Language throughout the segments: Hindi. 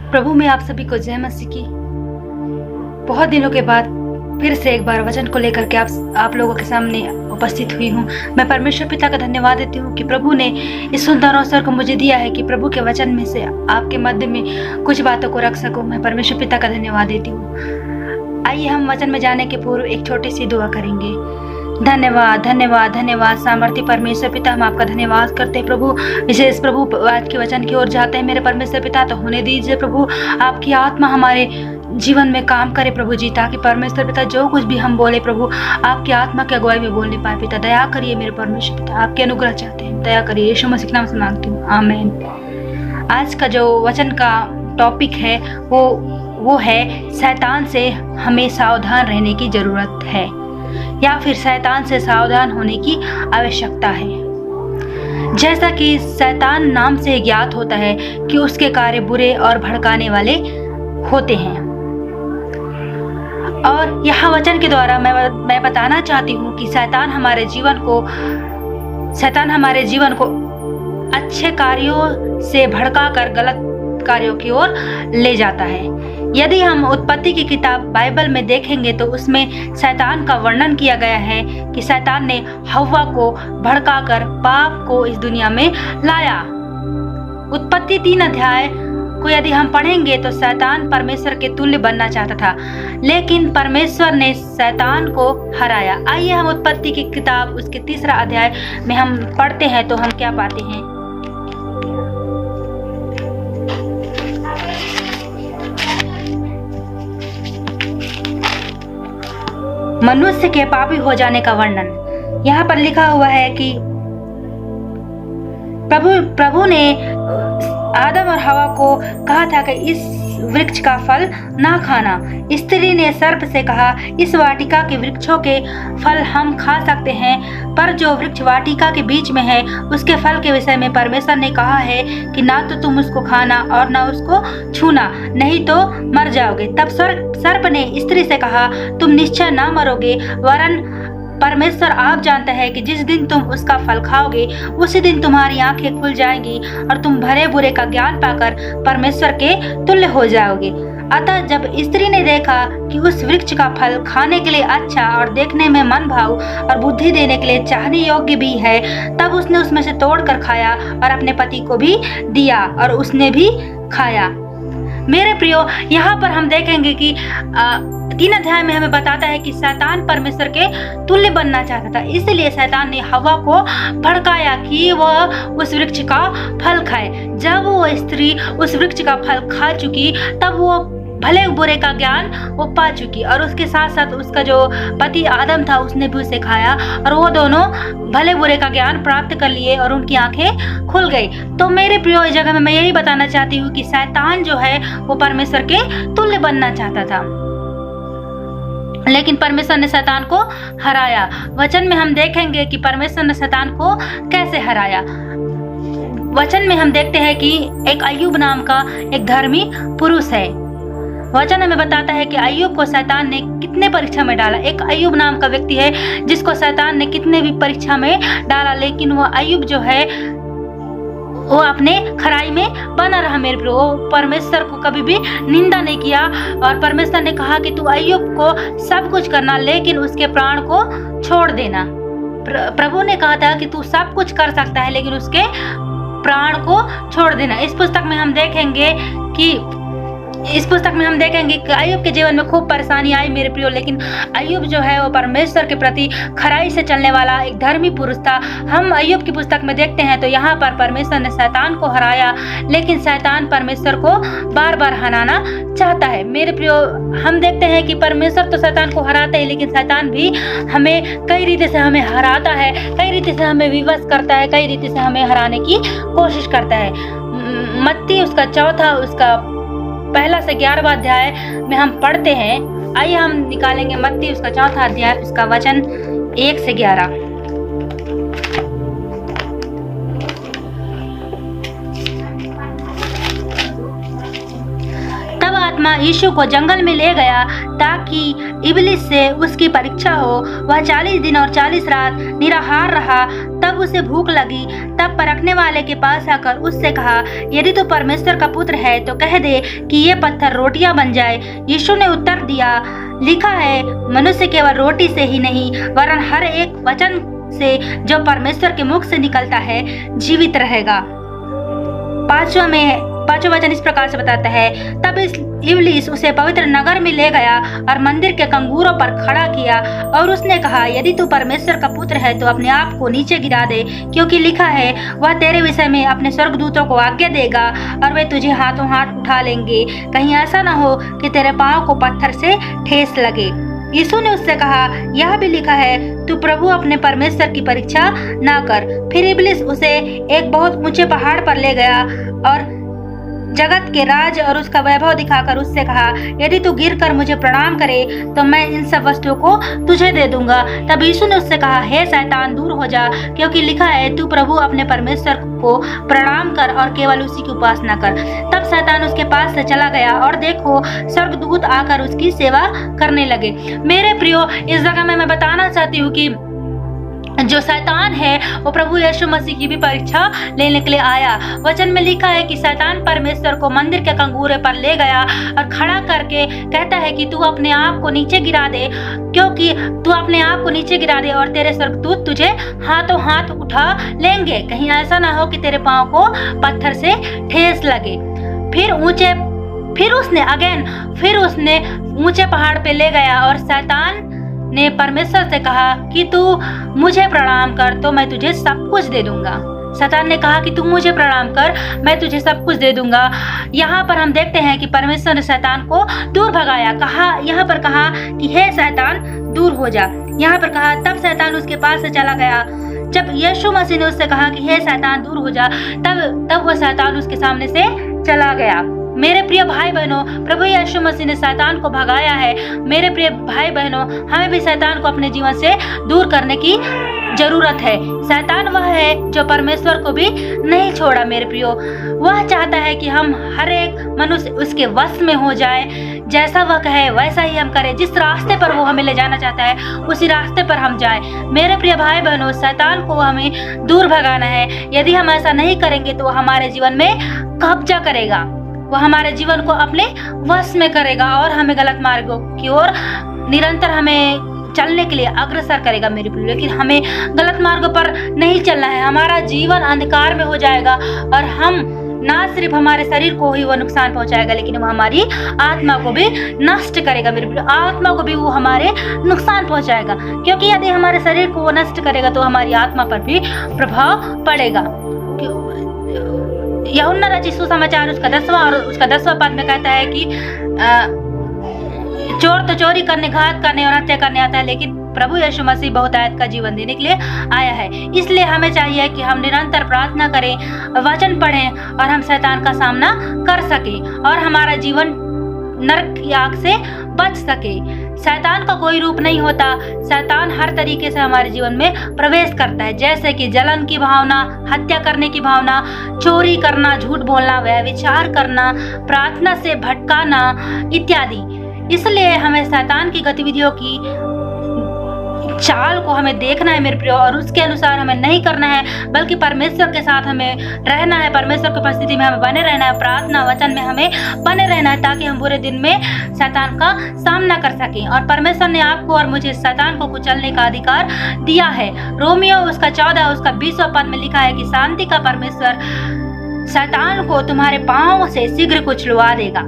प्रभु में आप सभी को जय मसीह की। बहुत दिनों के बाद फिर से एक बार वचन को लेकर के आप लोगों के सामने उपस्थित हुई हूँ। मैं परमेश्वर पिता का धन्यवाद देती हूँ कि प्रभु ने इस सुंदर अवसर को मुझे दिया है कि प्रभु के वचन में से आपके मध्य में कुछ बातों को रख सकूँ। मैं परमेश्वर पिता का धन्यवाद देती हूँ। आइए हम वचन में जाने के पूर्व एक छोटी सी दुआ करेंगे। धन्यवाद धन्यवाद धन्यवाद सामर्थ्य परमेश्वर पिता, हम आपका धन्यवाद करते हैं प्रभु। विशेष प्रभु आज के वचन की ओर जाते हैं मेरे परमेश्वर पिता, तो होने दीजिए प्रभु आपकी आत्मा हमारे जीवन में काम करे प्रभु जी, ताकि परमेश्वर पिता जो कुछ भी हम बोले प्रभु आपकी आत्मा की अगुवाई में बोलने पाए। पिता दया करिए मेरे परमेश्वर पिता, आपके अनुग्रह चाहते हैं, दया करिए। यीशु मसीह के नाम से मांगती हूँ, आमीन। आज का जो वचन का टॉपिक है वो है शैतान से हमें सावधान रहने की जरूरत है, या फिर शैतान से सावधान होने की आवश्यकता है। जैसा कि शैतान नाम से ज्ञात होता है कि उसके कार्य बुरे और भड़काने वाले होते हैं, और यह वचन के द्वारा मैं बताना चाहती हूँ कि शैतान हमारे जीवन को अच्छे कार्यों से भड़काकर गलत कार्यों की ओर ले जाता है। यदि हम उत्पत्ति की किताब बाइबल में देखेंगे तो उसमें शैतान का वर्णन किया गया है कि शैतान ने हव्वा को भड़काकर पाप को इस दुनिया में लाया। उत्पत्ति 3 अध्याय को यदि हम पढ़ेंगे तो शैतान परमेश्वर के तुल्य बनना चाहता था, लेकिन परमेश्वर ने शैतान को हराया। आइए हम उत्पत्ति की किताब उसके 3 अध्याय में हम पढ़ते हैं तो हम क्या पाते हैं। मनुष्य के पापी हो जाने का वर्णन यहाँ पर लिखा हुआ है कि प्रभु ने आदम और हवा को कहा था कि इस वृक्ष का फल ना खाना। स्त्री ने सर्प से कहा, इस वाटिका के वृक्षों के फल हम खा सकते हैं, पर जो वृक्ष वाटिका के बीच में है उसके फल के विषय में परमेश्वर ने कहा है कि ना तो तुम उसको खाना और ना उसको छूना, नहीं तो मर जाओगे। तब सर्प ने स्त्री से कहा, तुम निश्चय ना मरोगे, वरन परमेश्वर आप जानता है कि जिस दिन तुम उसका फल खाओगे उसी दिन तुम्हारी आंखें खुल जाएंगी और तुम भले बुरे का ज्ञान पाकर परमेश्वर के तुल्य हो जाओगे। अतः जब स्त्री ने देखा कि उस वृक्ष का फल खाने के लिए अच्छा और देखने में मन भाव और बुद्धि देने के लिए चाहने योग्य भी है, तब उसने उसमें से तोड़कर खाया और अपने पति को भी दिया और उसने भी खाया। मेरे प्रियो, यहाँ पर हम देखेंगे कि 3 अध्याय में हमें बताता है कि शैतान परमेश्वर के तुल्य बनना चाहता था, इसलिए शैतान ने हवा को भड़काया कि वह उस वृक्ष का फल खाए। जब वो स्त्री उस वृक्ष का फल खा चुकी तब वो भले बुरे का ज्ञान वो पा चुकी, और उसके साथ साथ उसका जो पति आदम था उसने भी उसे खाया और वो दोनों भले बुरे का ज्ञान प्राप्त कर लिए और उनकी आंखें खुल गई। तो मेरे प्रियो, इस जगह में मैं यही बताना चाहती हूँ कि शैतान जो है वो परमेश्वर के तुल्य बनना चाहता था, लेकिन परमेश्वर ने शैतान को हराया। वचन में हम देखेंगे कि परमेश्वर ने शैतान को कैसे हराया। वचन में हम देखते हैं कि एक अय्यूब नाम का एक धर्मी पुरुष है। वचन हमें बताता है कि अय्यूब को शैतान ने कितने परीक्षा में डाला। एक अय्यूब नाम का व्यक्ति है जिसको शैतान ने कितने भी परीक्षा में डाला, लेकिन वो अय्यूब जो है वो अपने खराई में बना रहा। मेरे प्रियो, वो परमेश्वर को कभी भी निंदा नहीं किया, और परमेश्वर ने कहा कि तू अय्यूब को सब कुछ करना लेकिन उसके प्राण को छोड़ देना। प्रभु ने कहा था कि तू सब कुछ कर सकता है लेकिन उसके प्राण को छोड़ देना। इस पुस्तक में हम देखेंगे कि अय्यूब के जीवन में खूब परेशानी आई मेरे प्रियो, लेकिन अय्यूब जो है वो परमेश्वर के प्रति खराई से चलने वाला एक धर्मी पुरुष था। हम अय्यूब की पुस्तक में देखते हैं तो यहाँ पर परमेश्वर ने शैतान को हराया, लेकिन शैतान परमेश्वर को बार बार हराना चाहता है। मेरे प्रियो, हम देखते हैं कि परमेश्वर तो शैतान को हराता है, लेकिन शैतान भी हमें कई रीति से हमें हराता है, कई रीति से हमें विवश करता है, कई रीति से हमें हराने की कोशिश करता है। मत्ती उसका 4 उसका 1 से 11 अध्याय में हम पढ़ते हैं। आइए हम निकालेंगे मत्ती उसका 4 अध्याय उसका वचन 1 से 11। तब आत्मा यीशु को जंगल में ले गया ताकि इब्लिस से उसकी परीक्षा हो। वह 40 दिन और 40 रात निराहार रहा। तब उसे भूख लगी, तब परखने वाले के पास आकर उससे कहा, यदि तू परमेश्वर का पुत्र है तो कह दे कि ये पत्थर रोटियां बन जाए। यीशु ने उत्तर दिया, लिखा है, मनुष्य केवल रोटी से ही नहीं वरन हर एक वचन से जो परमेश्वर के मुख से निकलता है जीवित रहेगा। पांचवा वचन इस प्रकार से बताता है, तब इब्लीस उसे पवित्र नगर में ले गया और मंदिर के कंगूरों पर खड़ा किया और उसने कहा, यदि तू परमेश्वर का पुत्र है तो अपने आप को नीचे गिरा दे, क्योंकि लिखा है, वह तेरे विषय में अपने स्वर्गदूतों को आज्ञा देगा और वे तुझे हाथों हाथ उठा लेंगे, कहीं ऐसा न हो कि तेरे पांव को पत्थर से ठेस लगे। यीशु ने उससे कहा, यह भी लिखा है, तू प्रभु अपने परमेश्वर की परीक्षा ना कर। फिर इब्लीस उसे एक बहुत ऊंचे पहाड़ पर ले गया और जगत के राज और उसका वैभव दिखाकर उससे कहा, यदि तू गिरकर मुझे प्रणाम करे तो मैं इन सब वस्तुओं को तुझे दे दूंगा। तब यीशु ने उससे कहा, हे शैतान, दूर हो जा, क्योंकि लिखा है, तू प्रभु अपने परमेश्वर को प्रणाम कर और केवल उसी की उपासना कर। तब शैतान उसके पास से चला गया और देखो, स्वर्गदूत आकर उसकी सेवा करने लगे। मेरे प्रियो, इस जगह में मैं बताना चाहती हूँ कि जो शैतान है वो प्रभु यीशु मसीह की भी परीक्षा लेने के लिए आया। वचन में लिखा है कि शैतान परमेश्वर को मंदिर के कंगूरे पर ले गया और खड़ा करके कहता है कि तू अपने आप को नीचे गिरा दे, क्योंकि तू अपने आप को नीचे गिरा दे और तेरे स्वर्गदूत तुझे हाथों हाथ उठा लेंगे, कहीं ऐसा ना हो कि तेरे पांव को पत्थर से ठेस लगे। फिर उसने ऊंचे पहाड़ पे ले गया और शैतान ने परमेश्वर से कहा कि तू मुझे प्रणाम कर तो मैं तुझे सब कुछ दे दूंगा। शैतान ने कहा कि तू मुझे प्रणाम कर, मैं तुझे सब कुछ दे दूंगा। यहाँ पर हम देखते हैं कि परमेश्वर ने शैतान को दूर भगाया। यहाँ पर कहा कि हे शैतान, दूर हो जा। यहाँ पर कहा, तब शैतान उसके पास से चला गया। जब यीशु मसीह ने उससे कहा कि हे शैतान, दूर हो जा, तब वह शैतान उसके सामने से चला गया। मेरे प्रिय भाई बहनों, प्रभु यीशु मसीह ने शैतान को भगाया है। मेरे प्रिय भाई बहनों, हमें भी शैतान को अपने जीवन से दूर करने की जरूरत है। शैतान वह है जो परमेश्वर को भी नहीं छोड़ा। मेरे प्रियो, वह चाहता है कि हम हर एक मनुष्य उसके वश में हो जाए, जैसा वह कहे वैसा ही हम करें। जिस रास्ते पर वो हमें ले जाना चाहता है उसी रास्ते पर हम जाएं। मेरे प्रिय भाई बहनों, शैतान को हमें दूर भगाना है। यदि हम ऐसा नहीं करेंगे तो हमारे जीवन में कब्जा करेगा, वह हमारे जीवन को अपने वश में करेगा और हमें गलत मार्गों की ओर निरंतर हमें चलने के लिए अग्रसर करेगा। मेरे प्रिय, लेकिन हमें गलत मार्गों पर नहीं चलना है। हमारा जीवन अंधकार में हो जाएगा और हम ना सिर्फ हमारे शरीर को ही वो नुकसान पहुंचाएगा, लेकिन वो हमारी आत्मा को भी नष्ट करेगा। मेरे प्रिय, आत्मा को भी वो हमारे नुकसान पहुंचाएगा, क्योंकि यदि हमारे शरीर को वो नष्ट करेगा तो हमारी आत्मा पर भी प्रभाव पड़ेगा। यूहन्ना रचित सुसमाचार उसका 10वां पद में कहता है कि चोर तो चोरी करने, घात करने और हत्या करने आता है, लेकिन प्रभु यीशु मसीह बहुतायत का जीवन देने के लिए आया है। इसलिए हमें चाहिए कि हम निरंतर प्रार्थना करें, वचन पढ़ें और हम शैतान का सामना कर सकें और हमारा जीवन नरक की आग से बच सके। शैतान का कोई रूप नहीं होता। शैतान हर तरीके से हमारे जीवन में प्रवेश करता है, जैसे कि जलन की भावना, हत्या करने की भावना, चोरी करना, झूठ बोलना, व्यभिचार करना, प्रार्थना से भटकाना इत्यादि। इसलिए हमें शैतान की गतिविधियों की चाल को हमें देखना है मेरे प्रियो, और उसके अनुसार हमें नहीं करना है, बल्कि परमेश्वर के साथ हमें रहना है। परमेश्वर की उपस्थिति में हमें बने रहना है, प्रार्थना वचन में हमें बने रहना है, ताकि हम बुरे दिन में शैतान का सामना कर सकें। और परमेश्वर ने आपको और मुझे शैतान को कुचलने का अधिकार दिया है। रोमियो उसका 14 उसका 20वां पद में लिखा है कि शांति का परमेश्वर शैतान को तुम्हारे पांव से शीघ्र कुचलवा देगा।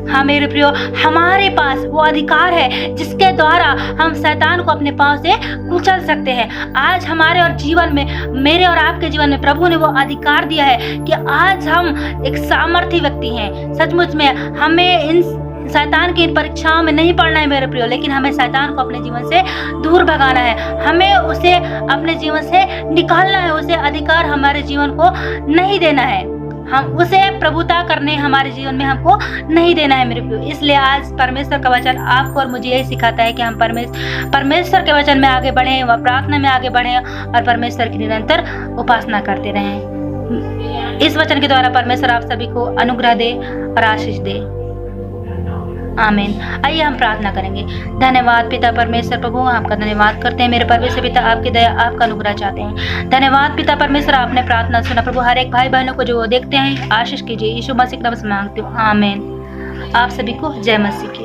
हाँ मेरे प्रियो, हमारे पास वो अधिकार है जिसके द्वारा हम शैतान को अपने पांव से कुचल सकते हैं। आज हमारे और जीवन में, मेरे और आपके जीवन में प्रभु ने वो अधिकार दिया है कि आज हम एक सामर्थी व्यक्ति हैं। सचमुच में हमें इन शैतान की परीक्षाओं में नहीं पड़ना है मेरे प्रियो, लेकिन हमें शैतान को अपने जीवन से दूर भगाना है। हमें उसे अपने जीवन से निकालना है, उसे अधिकार हमारे जीवन को नहीं देना है। हम उसे प्रभुता करने हमारे जीवन में हमको नहीं देना है मेरे प्रियो। इसलिए आज परमेश्वर का वचन आपको और मुझे यही सिखाता है कि हम परमेश्वर के वचन में आगे बढ़ें, व प्रार्थना में आगे बढ़ें और परमेश्वर की निरंतर उपासना करते रहें। इस वचन के द्वारा परमेश्वर आप सभी को अनुग्रह दे और आशीष दे। आमीन। आइए हम प्रार्थना करेंगे। धन्यवाद पिता परमेश्वर प्रभु, आपका धन्यवाद करते हैं मेरे परमेश्वर पिता, आपकी दया आपका अनुग्रह चाहते हैं। धन्यवाद पिता परमेश्वर, आपने प्रार्थना सुना प्रभु। हर एक भाई बहनों को जो वो देखते हैं आशीष कीजिए। यीशु मसीह का नाम से मांगती हूँ, आमीन। आप सभी को जय मसीह की।